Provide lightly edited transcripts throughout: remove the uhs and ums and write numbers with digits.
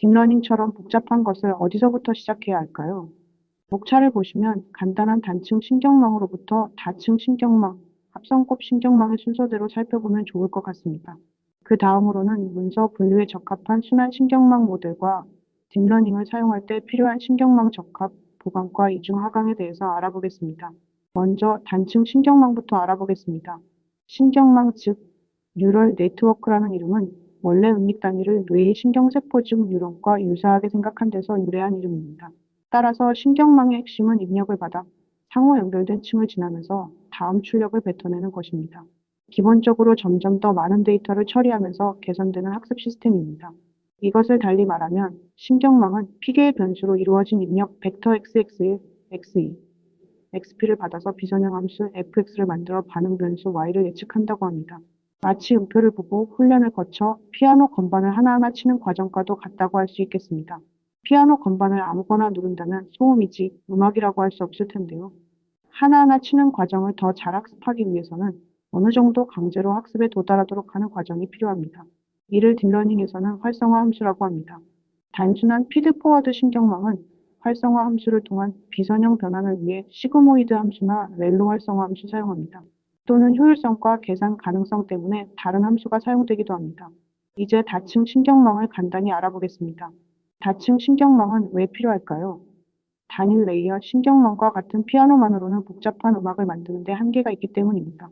딥러닝처럼 복잡한 것을 어디서부터 시작해야 할까요? 목차를 보시면 간단한 단층 신경망으로부터 다층 신경망, 합성곱 신경망의 순서대로 살펴보면 좋을 것 같습니다. 그 다음으로는 문서 분류에 적합한 순환 신경망 모델과 딥러닝을 사용할 때 필요한 신경망 적합, 보강과 이중 하강에 대해서 알아보겠습니다. 먼저 단층 신경망부터 알아보겠습니다. 신경망 즉 뉴럴 네트워크라는 이름은 원래 음익 단위를 뇌의 신경세포 즉 뉴런과 유사하게 생각한 데서 유래한 이름입니다. 따라서 신경망의 핵심은 입력을 받아 상호 연결된 층을 지나면서 다음 출력을 뱉어내는 것입니다. 기본적으로 점점 더 많은 데이터를 처리하면서 개선되는 학습 시스템입니다. 이것을 달리 말하면 신경망은 피계의 변수로 이루어진 입력 벡터 xx1, x2, xp를 받아서 비선형 함수 fx를 만들어 반응 변수 y를 예측한다고 합니다. 마치 음표를 보고 훈련을 거쳐 피아노 건반을 하나하나 치는 과정과도 같다고 할 수 있겠습니다. 피아노 건반을 아무거나 누른다면 소음이지 음악이라고 할 수 없을 텐데요. 하나하나 치는 과정을 더 잘 학습하기 위해서는 어느 정도 강제로 학습에 도달하도록 하는 과정이 필요합니다. 이를 딥러닝에서는 활성화 함수라고 합니다. 단순한 피드포워드 신경망은 활성화 함수를 통한 비선형 변환을 위해 시그모이드 함수나 렐로 활성화 함수 사용합니다. 또는 효율성과 계산 가능성 때문에 다른 함수가 사용되기도 합니다. 이제 다층 신경망을 간단히 알아보겠습니다. 다층 신경망은 왜 필요할까요? 단일 레이어 신경망과 같은 피아노만으로는 복잡한 음악을 만드는 데 한계가 있기 때문입니다.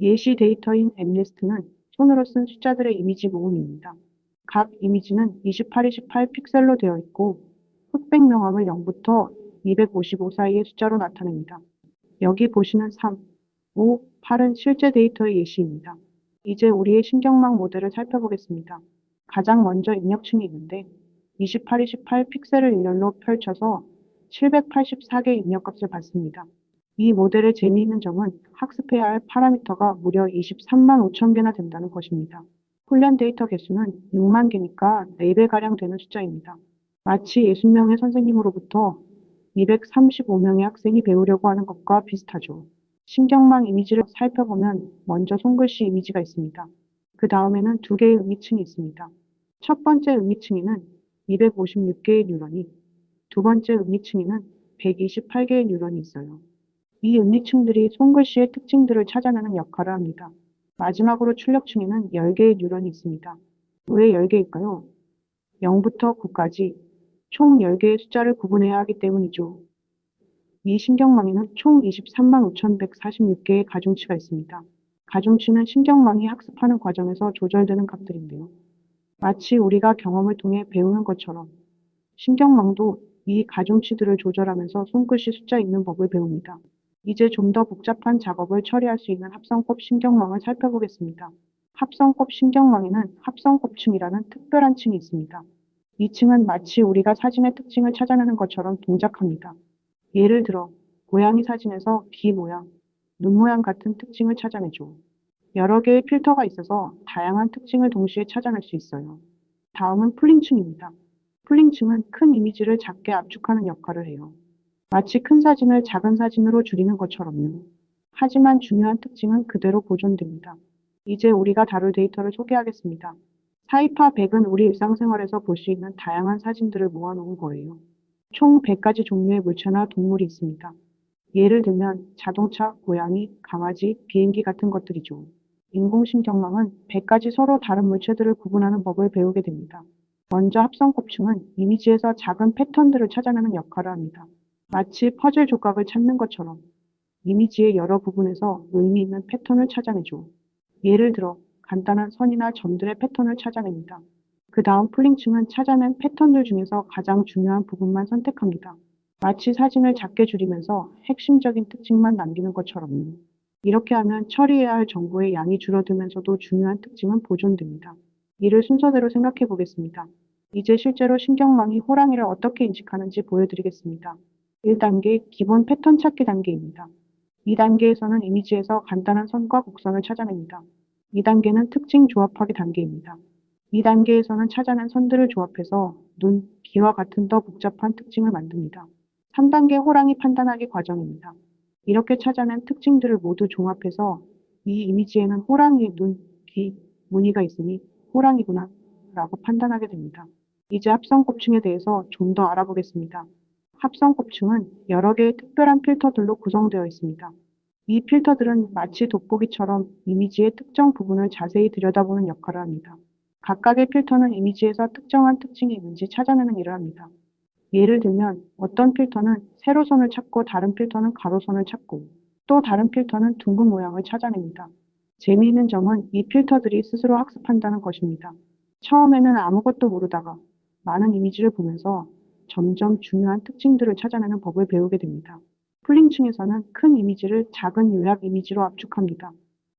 예시 데이터인 엠리스트는 손으로 쓴 숫자들의 이미지 모음입니다. 각 이미지는 2828 픽셀로 되어 있고 흑백 명암을 0부터 255 사이의 숫자로 나타냅니다. 여기 보시는 3, 5, 8은 실제 데이터의 예시입니다. 이제 우리의 신경망 모델을 살펴보겠습니다. 가장 먼저 입력층이 있는데 28, 28 픽셀을 일렬로 펼쳐서 784개 입력값을 받습니다. 이 모델의 재미있는 점은 학습해야 할 파라미터가 무려 23만 5천 개나 된다는 것입니다. 훈련 데이터 개수는 6만 개니까 4배가량 되는 숫자입니다. 마치 60명의 선생님으로부터 235명의 학생이 배우려고 하는 것과 비슷하죠. 신경망 이미지를 살펴보면 먼저 손글씨 이미지가 있습니다. 그 다음에는 두 개의 음이층이 있습니다. 첫 번째 음이층에는 256개의 뉴런이, 두 번째 음이층에는 128개의 뉴런이 있어요. 이 음이층들이 손글씨의 특징들을 찾아내는 역할을 합니다. 마지막으로 출력층에는 10개의 뉴런이 있습니다. 왜 10개일까요? 0부터 9까지 총 10개의 숫자를 구분해야 하기 때문이죠. 이 신경망에는 총 23만 5,146개의 가중치가 있습니다. 가중치는 신경망이 학습하는 과정에서 조절되는 값들인데요. 마치 우리가 경험을 통해 배우는 것처럼 신경망도 이 가중치들을 조절하면서 손글씨 숫자 읽는 법을 배웁니다. 이제 좀 더 복잡한 작업을 처리할 수 있는 합성곱 신경망을 살펴보겠습니다. 합성곱 신경망에는 합성곱층이라는 특별한 층이 있습니다. 이 층은 마치 우리가 사진의 특징을 찾아내는 것처럼 동작합니다. 예를 들어 고양이 사진에서 귀 모양, 눈 모양 같은 특징을 찾아내죠. 여러 개의 필터가 있어서 다양한 특징을 동시에 찾아낼 수 있어요. 다음은 풀링층입니다. 풀링층은 큰 이미지를 작게 압축하는 역할을 해요. 마치 큰 사진을 작은 사진으로 줄이는 것처럼요. 하지만 중요한 특징은 그대로 보존됩니다. 이제 우리가 다룰 데이터를 소개하겠습니다. 사이파 100은 우리 일상생활에서 볼 수 있는 다양한 사진들을 모아놓은 거예요. 총 100가지 종류의 물체나 동물이 있습니다. 예를 들면 자동차, 고양이, 강아지, 비행기 같은 것들이죠. 인공신경망은 100가지 서로 다른 물체들을 구분하는 법을 배우게 됩니다. 먼저 합성곱층은 이미지에서 작은 패턴들을 찾아내는 역할을 합니다. 마치 퍼즐 조각을 찾는 것처럼 이미지의 여러 부분에서 의미 있는 패턴을 찾아내죠. 예를 들어 간단한 선이나 점들의 패턴을 찾아냅니다. 그 다음 풀링층은 찾아낸 패턴들 중에서 가장 중요한 부분만 선택합니다. 마치 사진을 작게 줄이면서 핵심적인 특징만 남기는 것처럼요. 이렇게 하면 처리해야 할 정보의 양이 줄어들면서도 중요한 특징은 보존됩니다. 이를 순서대로 생각해 보겠습니다. 이제 실제로 신경망이 호랑이를 어떻게 인식하는지 보여드리겠습니다. 1단계 기본 패턴 찾기 단계입니다. 2단계에서는 이미지에서 간단한 선과 곡선을 찾아냅니다. 2단계는 특징 조합하기 단계입니다. 2단계에서는 찾아낸 선들을 조합해서 눈, 귀와 같은 더 복잡한 특징을 만듭니다. 3단계 호랑이 판단하기 과정입니다. 이렇게 찾아낸 특징들을 모두 종합해서 이 이미지에는 호랑이의 눈, 귀, 무늬가 있으니 호랑이구나 라고 판단하게 됩니다. 이제 합성곱층에 대해서 좀 더 알아보겠습니다. 합성곱층은 여러 개의 특별한 필터들로 구성되어 있습니다. 이 필터들은 마치 돋보기처럼 이미지의 특정 부분을 자세히 들여다보는 역할을 합니다. 각각의 필터는 이미지에서 특정한 특징이 있는지 찾아내는 일을 합니다. 예를 들면 어떤 필터는 세로선을 찾고 다른 필터는 가로선을 찾고 또 다른 필터는 둥근 모양을 찾아냅니다. 재미있는 점은 이 필터들이 스스로 학습한다는 것입니다. 처음에는 아무것도 모르다가 많은 이미지를 보면서 점점 중요한 특징들을 찾아내는 법을 배우게 됩니다. 풀링층에서는 큰 이미지를 작은 요약 이미지로 압축합니다.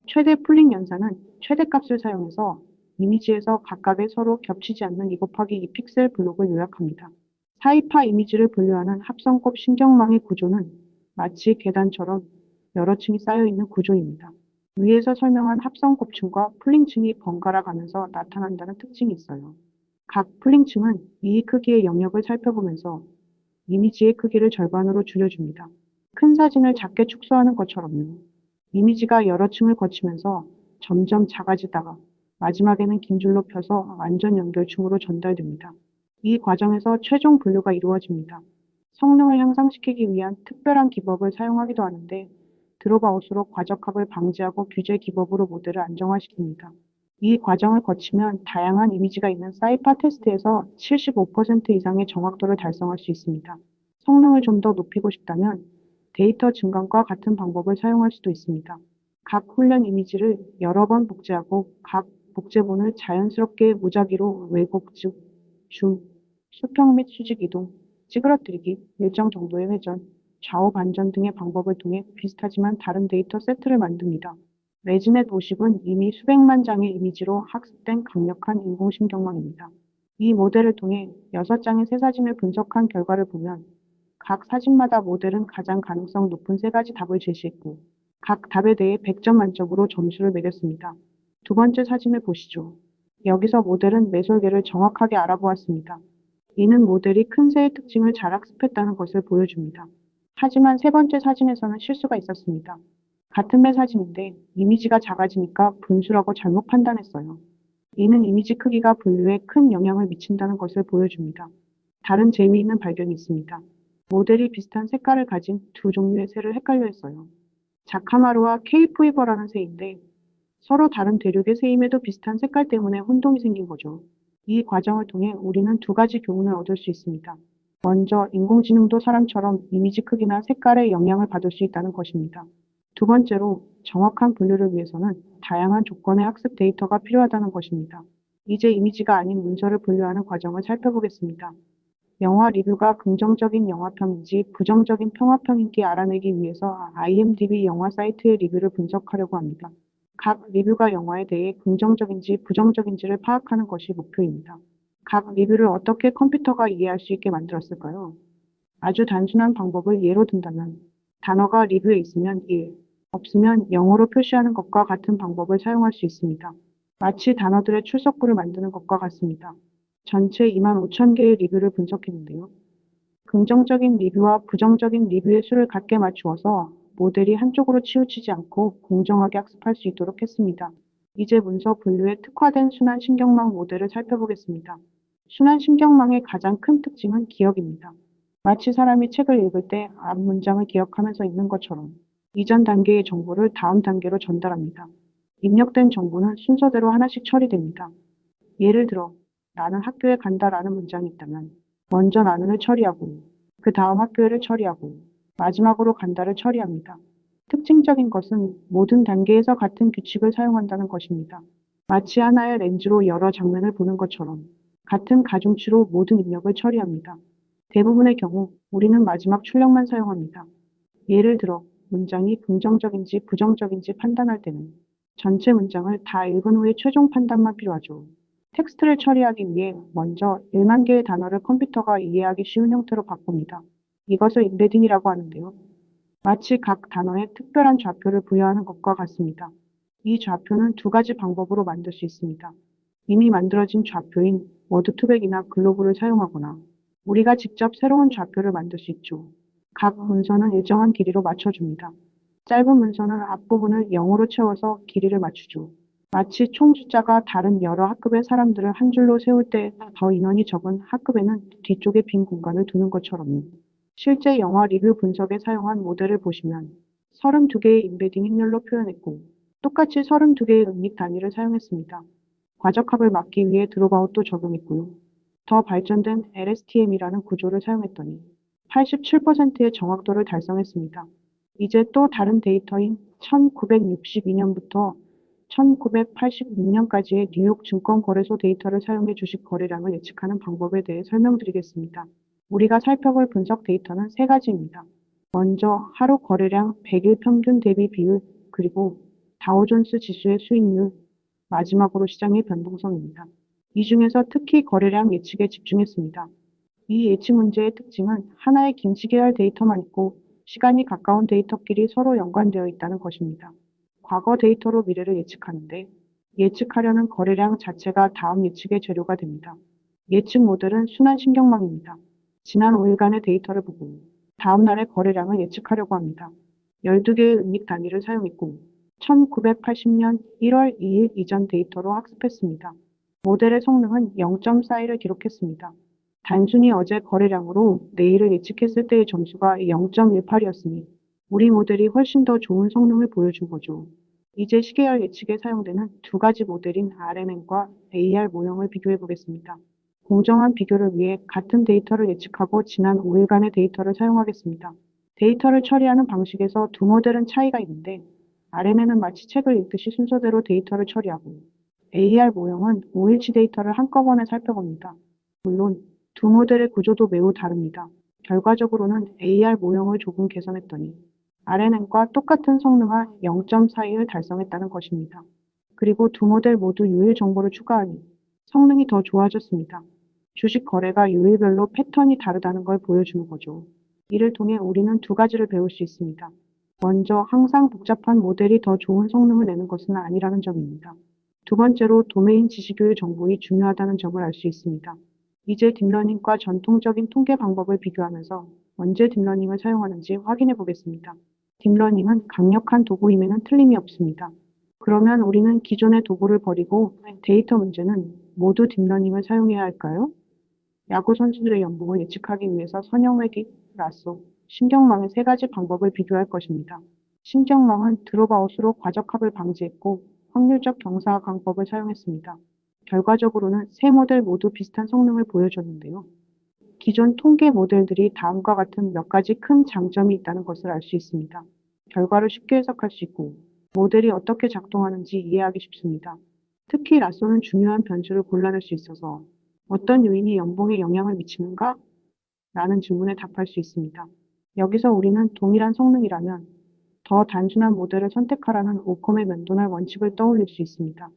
최대 풀링 연산은 최대값을 사용해서 이미지에서 각각의 서로 겹치지 않는 2 곱하기 2 픽셀 블록을 요약합니다. 사이파 이미지를 분류하는 합성곱 신경망의 구조는 마치 계단처럼 여러 층이 쌓여 있는 구조입니다. 위에서 설명한 합성곱층과 풀링층이 번갈아 가면서 나타난다는 특징이 있어요. 각 풀링층은 이 크기의 영역을 살펴보면서 이미지의 크기를 절반으로 줄여줍니다. 큰 사진을 작게 축소하는 것처럼요. 이미지가 여러 층을 거치면서 점점 작아지다가 마지막에는 긴 줄로 펴서 완전 연결층으로 전달됩니다. 이 과정에서 최종 분류가 이루어집니다. 성능을 향상시키기 위한 특별한 기법을 사용하기도 하는데 드롭아웃으로 과적합을 방지하고 규제 기법으로 모델을 안정화시킵니다. 이 과정을 거치면 다양한 이미지가 있는 사이파 테스트에서 75% 이상의 정확도를 달성할 수 있습니다. 성능을 좀 더 높이고 싶다면 데이터 증강과 같은 방법을 사용할 수도 있습니다. 각 훈련 이미지를 여러 번 복제하고 각 복제본을 자연스럽게 무작위로 왜곡, 즉 줌, 수평 및 수직 이동, 찌그러뜨리기, 일정 정도의 회전, 좌우 반전 등의 방법을 통해 비슷하지만 다른 데이터 세트를 만듭니다. 레지넷 50은 이미 수백만 장의 이미지로 학습된 강력한 인공신경망입니다. 이 모델을 통해 6장의 새 사진을 분석한 결과를 보면 각 사진마다 모델은 가장 가능성 높은 3가지 답을 제시했고 각 답에 대해 100점 만점으로 점수를 매겼습니다. 두 번째 사진을 보시죠. 여기서 모델은 매솔개를 정확하게 알아보았습니다. 이는 모델이 큰 새의 특징을 잘 학습했다는 것을 보여줍니다. 하지만 세 번째 사진에서는 실수가 있었습니다. 같은 배 사진인데 이미지가 작아지니까 분수라고 잘못 판단했어요. 이는 이미지 크기가 분류에 큰 영향을 미친다는 것을 보여줍니다. 다른 재미있는 발견이 있습니다. 모델이 비슷한 색깔을 가진 두 종류의 새를 헷갈려 했어요. 자카마루와 케이프위버라는 새인데 서로 다른 대륙의 새임에도 비슷한 색깔 때문에 혼동이 생긴 거죠. 이 과정을 통해 우리는 두 가지 교훈을 얻을 수 있습니다. 먼저, 인공지능도 사람처럼 이미지 크기나 색깔에 영향을 받을 수 있다는 것입니다. 두 번째로, 정확한 분류를 위해서는 다양한 조건의 학습 데이터가 필요하다는 것입니다. 이제 이미지가 아닌 문서를 분류하는 과정을 살펴보겠습니다. 영화 리뷰가 긍정적인 영화평인지 부정적인 평화평인지 알아내기 위해서 IMDb 영화 사이트의 리뷰를 분석하려고 합니다. 각 리뷰가 영화에 대해 긍정적인지 부정적인지를 파악하는 것이 목표입니다. 각 리뷰를 어떻게 컴퓨터가 이해할 수 있게 만들었을까요? 아주 단순한 방법을 예로 든다면 단어가 리뷰에 있으면 1, 없으면 0으로 표시하는 것과 같은 방법을 사용할 수 있습니다. 마치 단어들의 출석부를 만드는 것과 같습니다. 전체 25,000개의 리뷰를 분석했는데요. 긍정적인 리뷰와 부정적인 리뷰의 수를 같게 맞추어서 모델이 한쪽으로 치우치지 않고 공정하게 학습할 수 있도록 했습니다. 이제 문서 분류에 특화된 순환 신경망 모델을 살펴보겠습니다. 순환 신경망의 가장 큰 특징은 기억입니다. 마치 사람이 책을 읽을 때 앞 문장을 기억하면서 읽는 것처럼 이전 단계의 정보를 다음 단계로 전달합니다. 입력된 정보는 순서대로 하나씩 처리됩니다. 예를 들어, 나는 학교에 간다라는 문장이 있다면 먼저 나는을 처리하고 그 다음 학교를 처리하고 마지막으로 간다를 처리합니다. 특징적인 것은 모든 단계에서 같은 규칙을 사용한다는 것입니다. 마치 하나의 렌즈로 여러 장면을 보는 것처럼 같은 가중치로 모든 입력을 처리합니다. 대부분의 경우 우리는 마지막 출력만 사용합니다. 예를 들어 문장이 긍정적인지 부정적인지 판단할 때는 전체 문장을 다 읽은 후에 최종 판단만 필요하죠. 텍스트를 처리하기 위해 먼저 1만 개의 단어를 컴퓨터가 이해하기 쉬운 형태로 바꿉니다. 이것을 임베딩이라고 하는데요. 마치 각 단어에 특별한 좌표를 부여하는 것과 같습니다. 이 좌표는 두 가지 방법으로 만들 수 있습니다. 이미 만들어진 좌표인 워드투백이나 글로브를 사용하거나 우리가 직접 새로운 좌표를 만들 수 있죠. 각 문서는 일정한 길이로 맞춰줍니다. 짧은 문서는 앞부분을 0으로 채워서 길이를 맞추죠. 마치 총 숫자가 다른 여러 학급의 사람들을 한 줄로 세울 때 더 인원이 적은 학급에는 뒤쪽에 빈 공간을 두는 것처럼요. 실제 영화 리뷰 분석에 사용한 모델을 보시면 32개의 임베딩 행렬로 표현했고 똑같이 32개의 음릭 단위를 사용했습니다. 과적합을 막기 위해 드롭아웃도 적용했고요. 더 발전된 LSTM이라는 구조를 사용했더니 87%의 정확도를 달성했습니다. 이제 또 다른 데이터인 1962년부터 1986년까지의 뉴욕 증권거래소 데이터를 사용해 주식 거래량을 예측하는 방법에 대해 설명드리겠습니다. 우리가 살펴볼 분석 데이터는 세 가지입니다. 먼저 하루 거래량 100일 평균 대비 비율, 그리고 다우존스 지수의 수익률, 마지막으로 시장의 변동성입니다. 이 중에서 특히 거래량 예측에 집중했습니다. 이 예측 문제의 특징은 하나의 김치 계열 데이터만 있고 시간이 가까운 데이터끼리 서로 연관되어 있다는 것입니다. 과거 데이터로 미래를 예측하는데 예측하려는 거래량 자체가 다음 예측의 재료가 됩니다. 예측 모델은 순환 신경망입니다. 지난 5일간의 데이터를 보고 다음 날의 거래량을 예측하려고 합니다. 12개의 음릭 단위를 사용했고 1980년 1월 2일 이전 데이터로 학습했습니다. 모델의 성능은 0.41을 기록했습니다. 단순히 어제 거래량으로 내일을 예측했을 때의 점수가 0.18이었으니 우리 모델이 훨씬 더 좋은 성능을 보여준 거죠. 이제 시계열 예측에 사용되는 두 가지 모델인 RMN과 AR 모형을 비교해 보겠습니다. 공정한 비교를 위해 같은 데이터를 예측하고 지난 5일간의 데이터를 사용하겠습니다. 데이터를 처리하는 방식에서 두 모델은 차이가 있는데 RMN은 마치 책을 읽듯이 순서대로 데이터를 처리하고 AR 모형은 5일치 데이터를 한꺼번에 살펴봅니다. 물론 두 모델의 구조도 매우 다릅니다. 결과적으로는 AR 모형을 조금 개선했더니 RNN과 똑같은 성능을 0.42를 달성했다는 것입니다. 그리고 두 모델 모두 요일 정보를 추가하니 성능이 더 좋아졌습니다. 주식 거래가 요일별로 패턴이 다르다는 걸 보여주는 거죠. 이를 통해 우리는 두 가지를 배울 수 있습니다. 먼저 항상 복잡한 모델이 더 좋은 성능을 내는 것은 아니라는 점입니다. 두 번째로 도메인 지식교육 정보이 중요하다는 점을 알 수 있습니다. 이제 딥러닝과 전통적인 통계 방법을 비교하면서 언제 딥러닝을 사용하는지 확인해 보겠습니다. 딥러닝은 강력한 도구임에는 틀림이 없습니다. 그러면 우리는 기존의 도구를 버리고 데이터 문제는 모두 딥러닝을 사용해야 할까요? 야구 선수들의 연봉을 예측하기 위해서 선형외기, 라쏘, 신경망의 세 가지 방법을 비교할 것입니다. 신경망은 드롭아웃으로 과적합을 방지했고 확률적 경사강법을 사용했습니다. 결과적으로는 세 모델 모두 비슷한 성능을 보여줬는데요. 기존 통계 모델들이 다음과 같은 몇 가지 큰 장점이 있다는 것을 알 수 있습니다. 결과를 쉽게 해석할 수 있고 모델이 어떻게 작동하는지 이해하기 쉽습니다. 특히 라쏘는 중요한 변수를 골라낼 수 있어서 어떤 요인이 연봉에 영향을 미치는가? 라는 질문에 답할 수 있습니다. 여기서 우리는 동일한 성능이라면 더 단순한 모델을 선택하라는 오컴의 맨도날 원칙을 떠올릴 수 있습니다.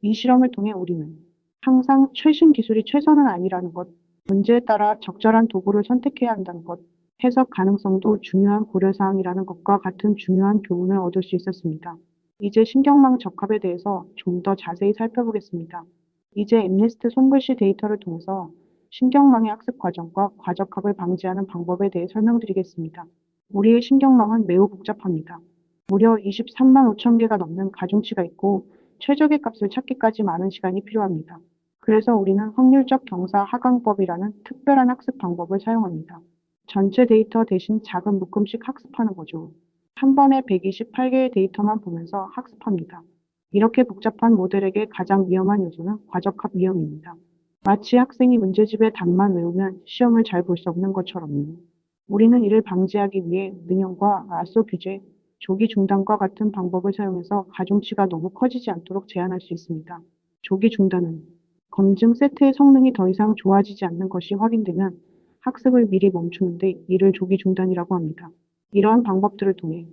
이 실험을 통해 우리는 항상 최신 기술이 최선은 아니라는 것, 문제에 따라 적절한 도구를 선택해야 한다는 것, 해석 가능성도 중요한 고려사항이라는 것과 같은 중요한 교훈을 얻을 수 있었습니다. 이제 신경망 적합에 대해서 좀 더 자세히 살펴보겠습니다. 이제 엠네스트 손글씨 데이터를 통해서 신경망의 학습 과정과 과적합을 방지하는 방법에 대해 설명드리겠습니다. 우리의 신경망은 매우 복잡합니다. 무려 23만 5천 개가 넘는 가중치가 있고 최적의 값을 찾기까지 많은 시간이 필요합니다. 그래서 우리는 확률적 경사 하강법이라는 특별한 학습 방법을 사용합니다. 전체 데이터 대신 작은 묶음씩 학습하는 거죠. 한 번에 128개의 데이터만 보면서 학습합니다. 이렇게 복잡한 모델에게 가장 위험한 요소는 과적합 위험입니다. 마치 학생이 문제집의 답만 외우면 시험을 잘 볼 수 없는 것처럼요. 우리는 이를 방지하기 위해 능형과 라쏘 규제, 조기 중단과 같은 방법을 사용해서 가중치가 너무 커지지 않도록 제한할 수 있습니다. 조기 중단은 검증 세트의 성능이 더 이상 좋아지지 않는 것이 확인되면 학습을 미리 멈추는데 이를 조기 중단이라고 합니다. 이러한 방법들을 통해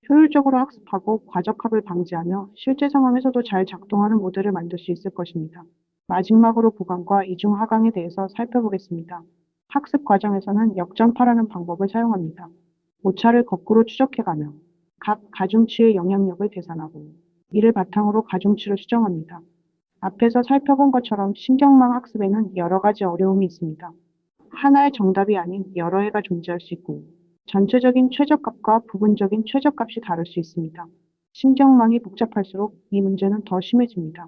효율적으로 학습하고 과적합을 방지하며 실제 상황에서도 잘 작동하는 모델을 만들 수 있을 것입니다. 마지막으로 보강과 이중 하강에 대해서 살펴보겠습니다. 학습 과정에서는 역전파라는 방법을 사용합니다. 오차를 거꾸로 추적해가며 각 가중치의 영향력을 계산하고 이를 바탕으로 가중치를 수정합니다. 앞에서 살펴본 것처럼 신경망 학습에는 여러 가지 어려움이 있습니다. 하나의 정답이 아닌 여러 해가 존재할 수 있고 전체적인 최저값과 부분적인 최저값이 다를 수 있습니다. 신경망이 복잡할수록 이 문제는 더 심해집니다.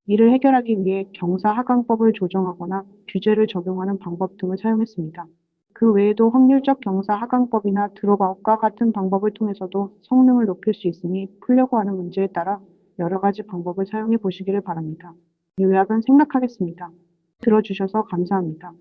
이를 해결하기 위해 경사하강법을 조정하거나 규제를 적용하는 방법 등을 사용했습니다. 그 외에도 확률적 경사하강법이나 드롭아웃과 같은 방법을 통해서도 성능을 높일 수 있으니 풀려고 하는 문제에 따라 여러 가지 방법을 사용해 보시기를 바랍니다. 요약은 생략하겠습니다. 들어주셔서 감사합니다.